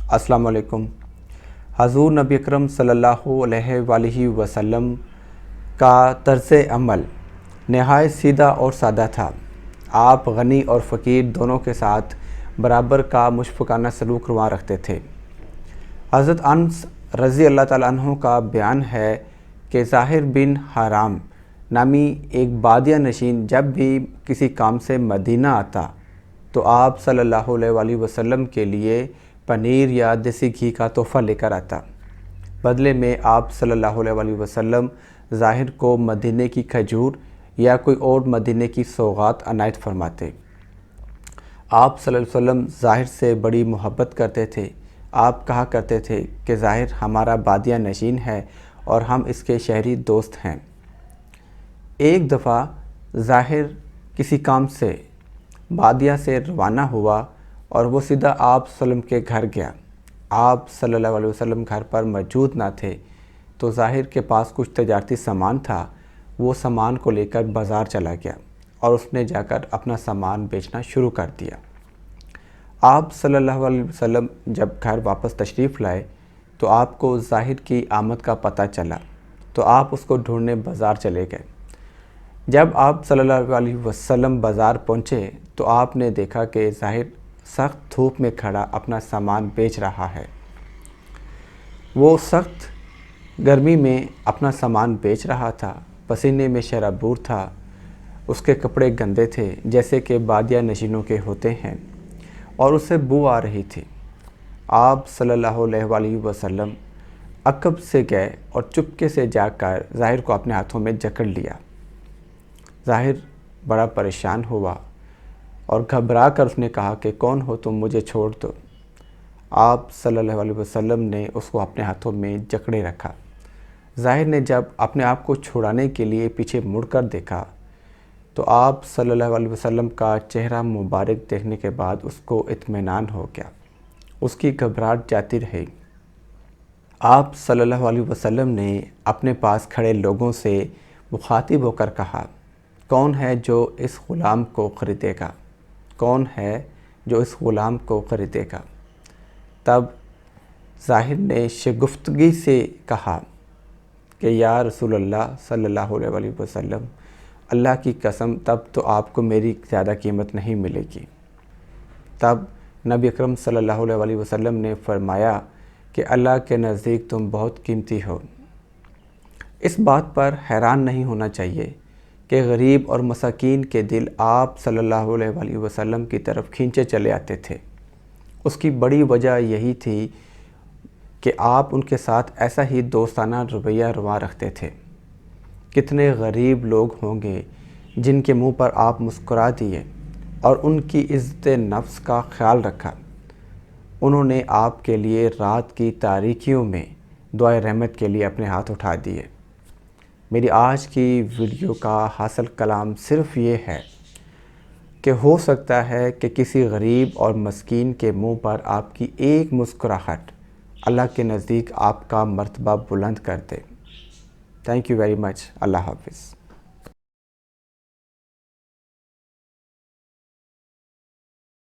अस्सलाम वालेकुम। हज़ूर नबी अकरम सल्लल्लाहु अलैहि वसल्लम का तर्ज़ अमल नहायत सीधा और सादा था। आप गनी और फ़कीर दोनों के साथ बराबर का मुशफ़क़ाना सलूक रवा रखते थे। हज़रत अनस रज़ी अल्लाह ताला अन्हु का बयान है कि ज़ाहिर बिन हराम नामी एक बादिया नशीन जब भी किसी काम से मदीना आता तो आप सल्लल्लाहु अलैहि वसल्लम के लिए पनीर या देसी घी का तोहफ़ा लेकर आता। बदले में आप सल्लल्लाहु अलैहि वसल्लम ज़ाहिर को मदीने की खजूर या कोई और मदीने की सौगात अनायत फरमाते। आप सल्लल्लाहु अलैहि वसल्लम ज़ाहिर से बड़ी मोहब्बत करते थे। आप कहा करते थे कि ज़ाहिर हमारा बादिया नशीन है और हम इसके शहरी दोस्त हैं। एक दफ़ा ज़ाहिर किसी काम से बादिया से रवाना हुआ और वो सीधा आप सल्लम के घर गया। आप सल्लल्लाहु अलैहि वसल्लम घर पर मौजूद ना थे तो ज़ाहिर के पास कुछ तजारती सामान था। वो सामान को लेकर बाज़ार चला गया और उसने जाकर अपना सामान बेचना शुरू कर दिया। आप सल्लल्लाहु अलैहि वसल्लम जब घर वापस तशरीफ़ लाए तो आपको ज़ाहिर की आमद का पता चला तो आप उसको ढूंढने बाज़ार चले गए। जब आप सल्लल्लाहु अलैहि वसल्लम बाज़ार पहुँचे तो आपने देखा कि ज़ाहिर सख्त धूप में खड़ा अपना सामान बेच रहा है। वो सख्त गर्मी में अपना सामान बेच रहा था, पसीने में शराबूर था, उसके कपड़े गंदे थे जैसे कि बादिया नशीनों के होते हैं और उससे बू आ रही थी। आप सल्लल्लाहु अलैहि वसल्लम अक़ब से गए और चुपके से जाकर ज़ाहिर को अपने हाथों में जकड़ लिया। ज़ाहिर बड़ा परेशान हुआ और घबरा कर उसने कहा कि कौन हो तुम, मुझे छोड़ दो। आप सल्लल्लाहु अलैहि वसल्लम ने उसको अपने हाथों में जकड़े रखा। ज़ाहिर ने जब अपने आप को छुड़ाने के लिए पीछे मुड़कर देखा तो आप सल्लल्लाहु अलैहि वसल्लम का चेहरा मुबारक देखने के बाद उसको इत्मीनान हो गया। उसकी घबराहट जाती रही। आप सल्लल्लाहु अलैहि वसल्लम ने अपने पास खड़े लोगों से मुखातिब होकर कहा, कौन है जो इस ग़ुलाम को ख़रीदेगा? कौन है जो इस ग़ुलाम को ख़रीदेगा? तब ज़ाहिर ने शगुफ्तगी से कहा कि या रसूलल्लाह सल्लल्लाहु अलैहि वसल्लम, अल्लाह की कसम तब तो आपको मेरी ज़्यादा कीमत नहीं मिलेगी। तब नबी अकरम सल्लल्लाहु अलैहि वसल्लम ने फ़रमाया कि अल्लाह के नज़दीक तुम बहुत कीमती हो। इस बात पर हैरान नहीं होना चाहिए कि गरीब और मसाकीन के दिल आप सल्लल्लाहु अलैहि वसल्लम की तरफ खींचे चले आते थे। उसकी बड़ी वजह यही थी कि आप उनके साथ ऐसा ही दोस्ताना रवैया रवा रखते थे। कितने गरीब लोग होंगे जिनके मुंह पर आप मुस्कुरा दिए और उनकी इज़्ज़त नफ्स का ख्याल रखा। उन्होंने आपके लिए रात की तारीकियों में दुआए रहमत के लिए अपने हाथ उठा दिए। मेरी आज की वीडियो का हासिल कलाम सिर्फ़ ये है कि हो सकता है कि किसी गरीब और मस्कीन के मुंह पर आपकी एक मुस्कुराहट अल्लाह के नज़दीक आपका मर्तबा बुलंद कर दे। Thank you very much. अल्लाह हाफ़िज़।